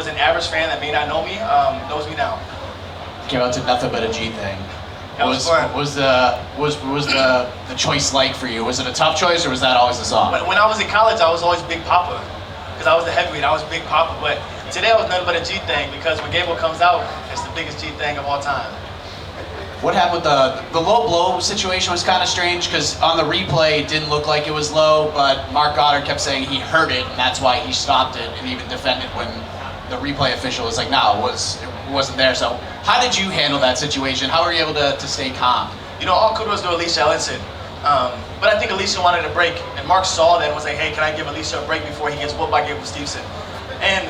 was an average fan that may not know me knows me now. Came out to Nothing But a G thing. That was fun. What was the choice like for you? Was it a tough choice, or was that always the song? When I was in college, I was always Big Papa, because I was the heavyweight. I was Big Papa, but today I was Nothing But a G thing, because when Gable comes out, it's the biggest G thing of all time. What happened with the low blow situation was kind of strange, because on the replay it didn't look like it was low, but Mark Goddard kept saying he heard it, and that's why he stopped it, and even defended when the replay official was like, no, it wasn't there. So how did you handle that situation? How were you able to stay calm? You know, all kudos to Alicia Ellison. But I think Alicia wanted a break, and Mark saw that and was like, hey, can I give Alicia a break before he gets whooped by Gable Steveson? And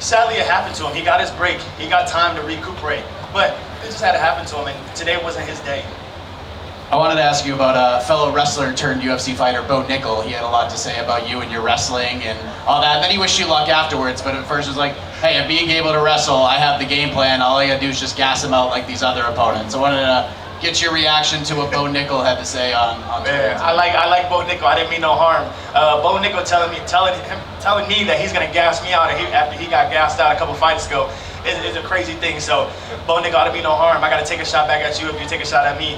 sadly, it happened to him. He got his break. He got time to recuperate. But it just had to happen to him, and today wasn't his day. I wanted to ask you about fellow wrestler turned UFC fighter, Bo Nickel. He had a lot to say about you and your wrestling and all that. And then he wished you luck afterwards, but at first it was like, hey, I'm being able to wrestle. I have the game plan. All I gotta do is just gas him out like these other opponents. I wanted to get your reaction to what Bo Nickel had to say on Man, I like Bo Nickel. I didn't mean no harm. Bo Nickel telling me that he's gonna gas me out after he got gassed out a couple fights ago is a crazy thing. So Bo Nickel, I didn't mean no harm. I gotta take a shot back at you if you take a shot at me.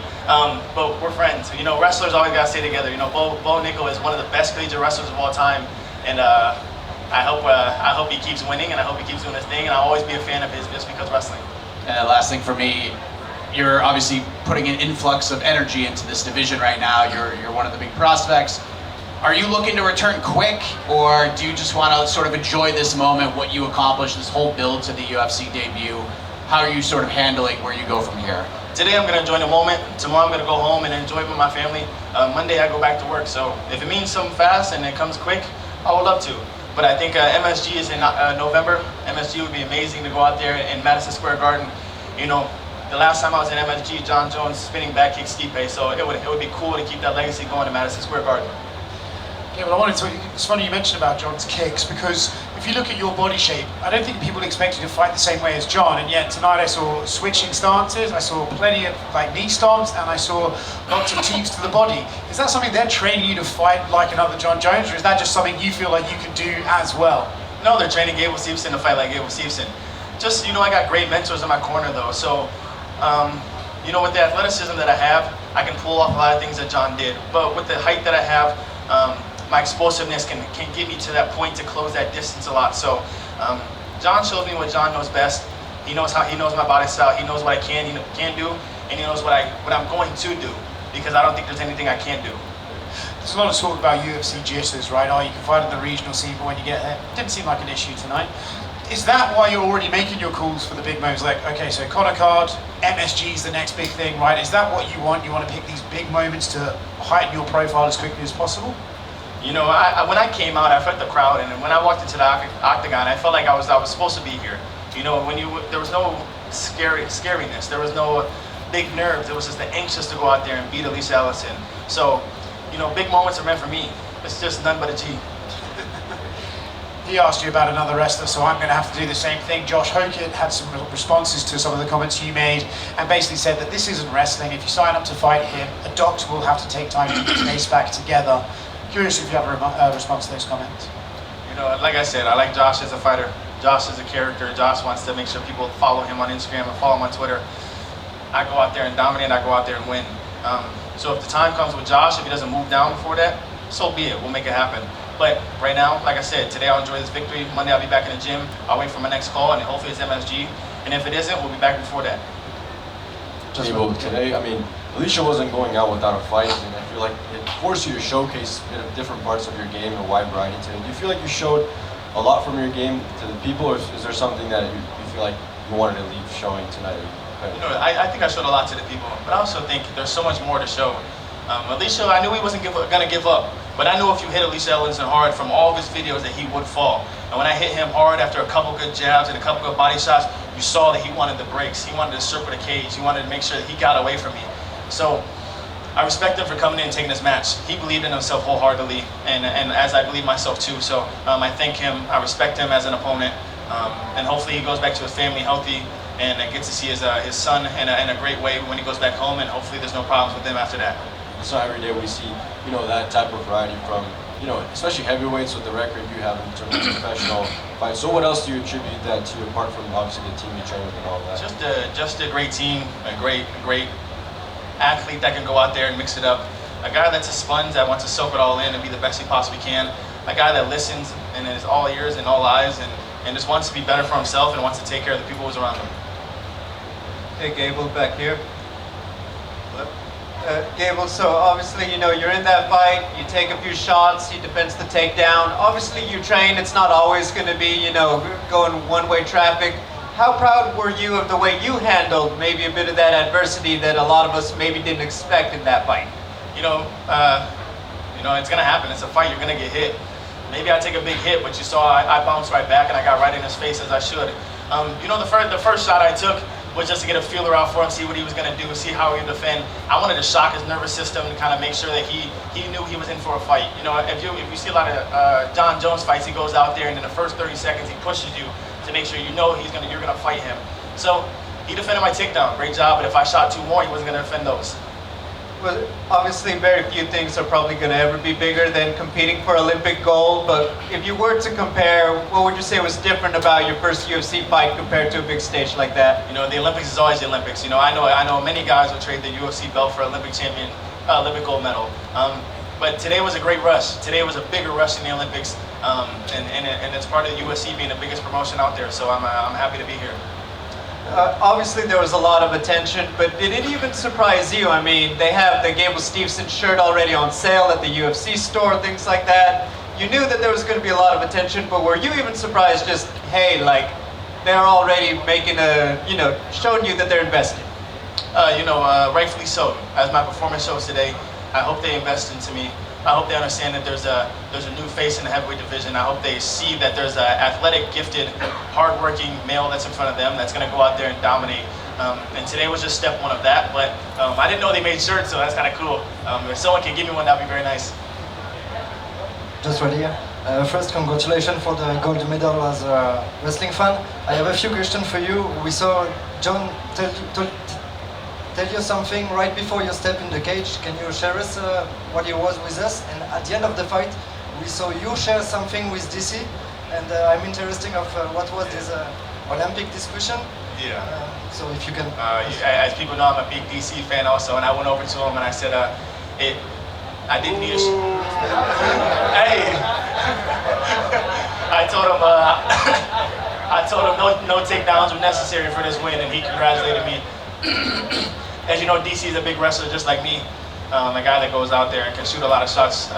But we're friends. You know, wrestlers always gotta stay together. You know, Bo Nickel is one of the best collegiate wrestlers of all time, and I hope he keeps winning, and I hope he keeps doing his thing, and I'll always be a fan of his just because wrestling. And last thing for me, you're obviously putting an influx of energy into this division right now. You're one of the big prospects. Are you looking to return quick, or do you just want to sort of enjoy this moment, what you accomplished, this whole build to the UFC debut? How are you sort of handling where you go from here? Today I'm going to enjoy the moment. Tomorrow I'm going to go home and enjoy it with my family. Monday I go back to work. So if it means something fast and it comes quick, I would love to. But I think MSG is in November. MSG would be amazing to go out there in Madison Square Garden. You know, the last time I was in MSG, John Jones spinning back kick Stipe. So it would be cool to keep that legacy going in Madison Square Garden. Yeah, well, I wanted to. It's funny you mentioned about John's kicks, because if you look at your body shape, I don't think people expect you to fight the same way as John, and yet tonight I saw switching stances, I saw plenty of knee stomps, and I saw lots of teeps to the body. Is that something they're training you to fight like another John Jones, or is that just something you feel like you can do as well? No, they're training Gable Steveson to fight like Gable Steveson. Just, you know, I got great mentors in my corner though, so you know, with the athleticism that I have, I can pull off a lot of things that John did. But with the height that I have, my explosiveness can get me to that point to close that distance a lot. So John shows me what John knows best. He knows my body style. He knows what I can do, and he knows what I'm going to do, because I don't think there's anything I can't do. There's a lot of talk about UFC jitters, right? Oh, you can fight at the regional scene, but when you get there, didn't seem like an issue tonight. Is that why you're already making your calls for the big moments? Like, okay, so Conor card, MSG is the next big thing, right? Is that what you want? You want to pick these big moments to heighten your profile as quickly as possible? You know, when I came out, I felt the crowd, and when I walked into the octagon, I felt like I was supposed to be here. You know, there was no scariness, there was no big nerves. It was just the anxious to go out there and beat Alicia Ellison. So, you know, big moments are meant for me. It's just Nothing But a G. He asked you about another wrestler, so I'm going to have to do the same thing. Josh Hokett had some responses to some of the comments you made, and basically said that this isn't wrestling. If you sign up to fight him, a doctor will have to take time to get his case back together. Curious if you have a response to those comments. You know, like I said, I like Josh as a fighter. Josh is a character. Josh wants to make sure people follow him on Instagram and follow him on Twitter. I go out there and dominate. I go out there and win. So if the time comes with Josh, if he doesn't move down before that, so be it. We'll make it happen. But right now, like I said, today I'll enjoy this victory. Monday I'll be back in the gym. I'll wait for my next call, and hopefully it's MSG. And if it isn't, we'll be back before that. Gable, today, I mean, Alicia wasn't going out without a fight, and I feel like it forced you to showcase different parts of your game and a wide variety today. Do you feel like you showed a lot from your game to the people, or is there something that you feel like you wanted to leave showing tonight? You know, I think I showed a lot to the people, but I also think there's so much more to show. Alicia, I knew he wasn't going to give up, but I knew if you hit Alicia Ellison hard from all of his videos that he would fall. And when I hit him hard after a couple good jabs and a couple good body shots, you saw that he wanted the breaks. He wanted to circle the cage. He wanted to make sure that he got away from me. So I respect him for coming in and taking this match. He believed in himself wholeheartedly, and as I believe myself too. So I thank him. I respect him as an opponent, and hopefully he goes back to his family healthy and gets to see his son in a great way when he goes back home, and hopefully there's no problems with him after that. So every day we see, you know, that type of variety from you know, especially heavyweights with the record you have in terms of professional fights. So what else do you attribute that to, apart from obviously the team you train with and all that? Just a great team, a great athlete that can go out there and mix it up. A guy that's a sponge that wants to soak it all in and be the best he possibly can. A guy that listens and is all ears and all eyes and just wants to be better for himself and wants to take care of the people who's around him. Hey, Gable, back here. Gable, so obviously, you know, you're in that fight, you take a few shots, he defends the takedown. Obviously, you train, it's not always going to be, you know, going one-way traffic. How proud were you of the way you handled maybe a bit of that adversity that a lot of us maybe didn't expect in that fight? You know, it's going to happen. It's a fight. You're going to get hit. Maybe I take a big hit, but you saw I bounced right back and I got right in his face as I should. You know, the first shot I took was just to get a feeler out for him, see what he was going to do, see how he would defend. I wanted to shock his nervous system and kind of make sure that he knew he was in for a fight. You know, if you see a lot of John Jones fights, he goes out there and in the first 30 seconds he pushes you to make sure you know you're going to fight him. So he defended my takedown, great job. But if I shot 2 more, he wasn't going to defend those. Well, obviously, very few things are probably going to ever be bigger than competing for Olympic gold. But if you were to compare, what would you say was different about your first UFC fight compared to a big stage like that? You know, the Olympics is always the Olympics. You know, I know many guys will trade the UFC belt for Olympic champion, Olympic gold medal. But today was a great rush. Today was a bigger rush in the Olympics, and it's part of the UFC being the biggest promotion out there. So I'm happy to be here. Obviously, there was a lot of attention, but did it even surprise you? I mean, they have the Gable Steveson shirt already on sale at the UFC store, things like that. You knew that there was going to be a lot of attention, but were you even surprised just, hey, like, they're already making showing you that they're invested? Rightfully so. As my performance shows today, I hope they invest into me. I hope they understand that there's a new face in the heavyweight division. I hope they see that there's an athletic, gifted, hardworking male that's in front of them that's going to go out there and dominate. And today was just step one of that. But I didn't know they made shirts, so that's kind of cool. If someone can give me one, that'd be very nice. Just right here. First, congratulations for the gold medal as a wrestling fan. I have a few questions for you. We saw John tell you something right before you step in the cage. Can you share us what he was with us? And at the end of the fight, we saw you share something with DC. And I'm interested of what was this Olympic discussion. Yeah. So if you can... as people know, I'm a big DC fan also, and I went over to him and I said, I didn't need a... Hey! I told him no takedowns were necessary for this win, and he congratulated me. As you know, DC is a big wrestler just like me, a guy that goes out there and can shoot a lot of shots,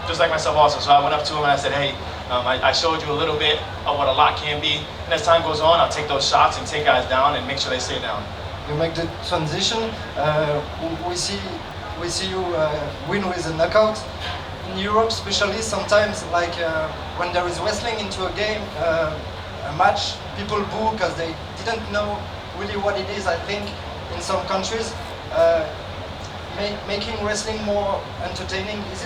just like myself also. So I went up to him and I said, hey, I showed you a little bit of what a lot can be, and as time goes on, I'll take those shots and take guys down and make sure they stay down. You make the transition. We see you win with a knockout. In Europe, especially, sometimes like when there is wrestling into a game, a match, people boo because they didn't know really what it is. I think in some countries, making wrestling more entertaining, is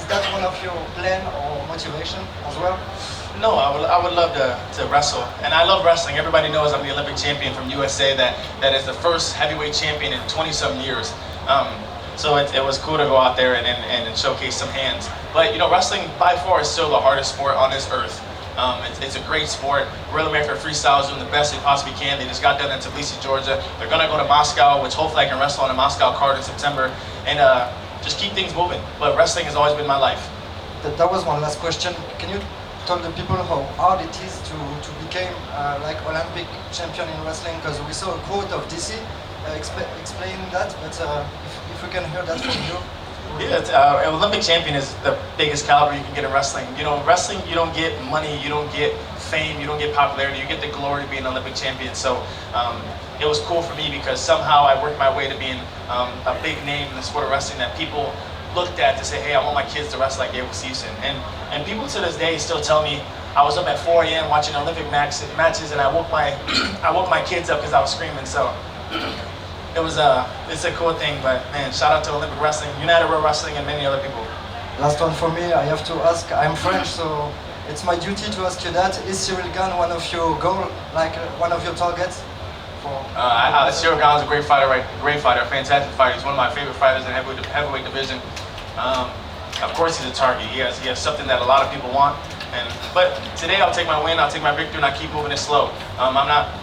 that one of your plan or motivation as well? No, I would love to wrestle, and I love wrestling. Everybody knows I'm the Olympic champion from USA. That is the first heavyweight champion in 20-some years. So it was cool to go out there and showcase some hands. But you know, wrestling by far is still the hardest sport on this earth. It's a great sport. Real American Freestyle is doing the best they possibly can. They just got done in Tbilisi, Georgia. They're gonna go to Moscow, which hopefully I can wrestle on a Moscow card in September, and just keep things moving. But wrestling has always been my life. That was one last question. Can you tell the people how hard it is to become like Olympic champion in wrestling? Because we saw a quote of DC explaining that, but if we can hear that from you. Yeah, an Olympic champion is the biggest caliber you can get in wrestling. You know, wrestling, you don't get money, you don't get fame, you don't get popularity, you get the glory of being an Olympic champion. So it was cool for me because somehow I worked my way to being a big name in the sport of wrestling that people looked at to say, hey, I want my kids to wrestle like Gable Steveson. And people to this day still tell me, I was up at 4 a.m. watching Olympic matches and I woke my kids up because I was screaming. So it's a cool thing, but man, shout out to Olympic Wrestling, United World Wrestling, and many other people. Last one for me, I have to ask, I'm French, so it's my duty to ask you that. Is Cyril Gane one of your goals, like one of your targets? Cyril Gane is a great fighter, fantastic fighter. He's one of my favorite fighters in the heavyweight division. Of course he's a target. He has something that a lot of people want. But today I'll take my win, I'll take my victory, and I keep moving it slow.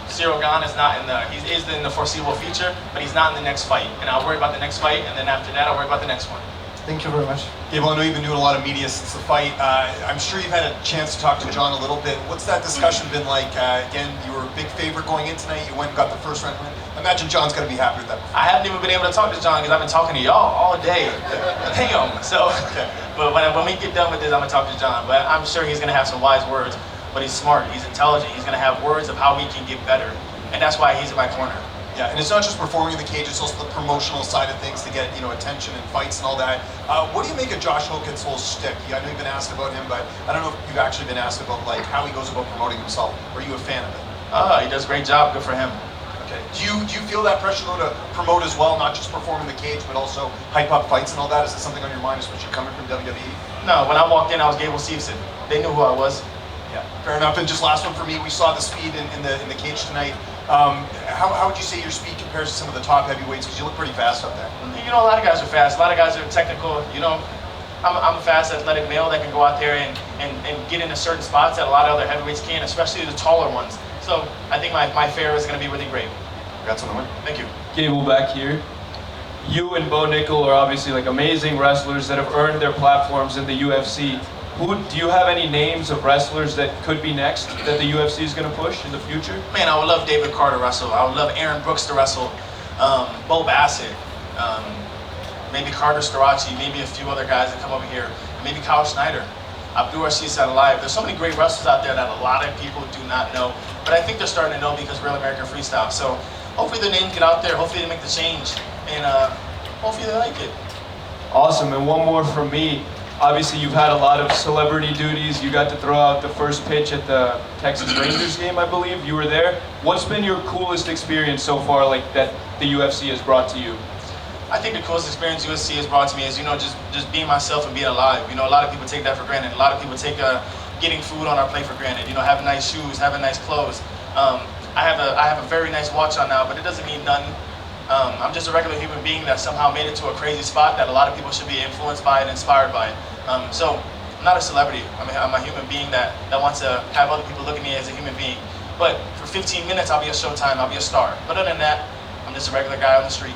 Cyril Gane is not he is in the foreseeable future, but he's not in the next fight. And I'll worry about the next fight, and then after that I'll worry about the next one. Thank you very much. Gable, I know you've been doing a lot of media since the fight. I'm sure you've had a chance to talk to John a little bit. What's that discussion been like? Again, you were a big favorite going in tonight. You went and got the first round win. I imagine John's going to be happy with that. I haven't even been able to talk to John because I've been talking to y'all all day. Damn. So, but when we get done with this, I'm going to talk to John. But I'm sure he's going to have some wise words. But he's smart. He's intelligent. He's going to have words of how we can get better. And that's why he's in my corner. Yeah, and it's not just performing in the cage, it's also the promotional side of things to get, attention and fights and all that. What do you make of Josh Hogan's whole shtick? I know you've been asked about him, but I don't know if you've actually been asked about how he goes about promoting himself. Are you a fan of it? He does a great job. Good for him. Okay. Do you feel that pressure though to promote as well, not just perform in the cage, but also hype up fights and all that? Is it something on your mind, especially coming from WWE? No, when I walked in, I was Gable Steveson. They knew who I was. Yeah, fair enough. And just last one for me, we saw the speed in the cage tonight. How would you say your speed compares to some of the top heavyweights? Because you look pretty fast up there. A lot of guys are fast. A lot of guys are technical. I'm a fast, athletic male that can go out there and get into certain spots that a lot of other heavyweights can, especially the taller ones. So I think my fare is going to be really great. Congrats on the win. Thank you. Gable back here. You and Bo Nickel are obviously amazing wrestlers that have earned their platforms in the UFC. Do you have any names of wrestlers that could be next that the UFC is going to push in the future? Man, I would love David Carr to wrestle. I would love Aaron Brooks to wrestle. Bo Bassett. Maybe Carter Starachi. Maybe a few other guys that come over here. Maybe Kyle Schneider. Abdul Rasheed Alive. There's so many great wrestlers out there that a lot of people do not know. But I think they're starting to know because Real American Freestyle. So hopefully the names get out there. Hopefully they make the change. And hopefully they like it. Awesome. And one more from me. Obviously, you've had a lot of celebrity duties. You got to throw out the first pitch at the Texas Rangers game, I believe. You were there. What's been your coolest experience so far, that the UFC has brought to you? I think the coolest experience UFC has brought to me is, just being myself and being alive. A lot of people take that for granted. A lot of people take getting food on our plate for granted. Having nice shoes, having nice clothes. I have a very nice watch on now, but it doesn't mean nothing. I'm just a regular human being that somehow made it to a crazy spot that a lot of people should be influenced by and inspired by. So I'm not a celebrity. I'm a human being that wants to have other people look at me as a human being. But for 15 minutes, I'll be a Showtime, I'll be a star. But other than that, I'm just a regular guy on the street.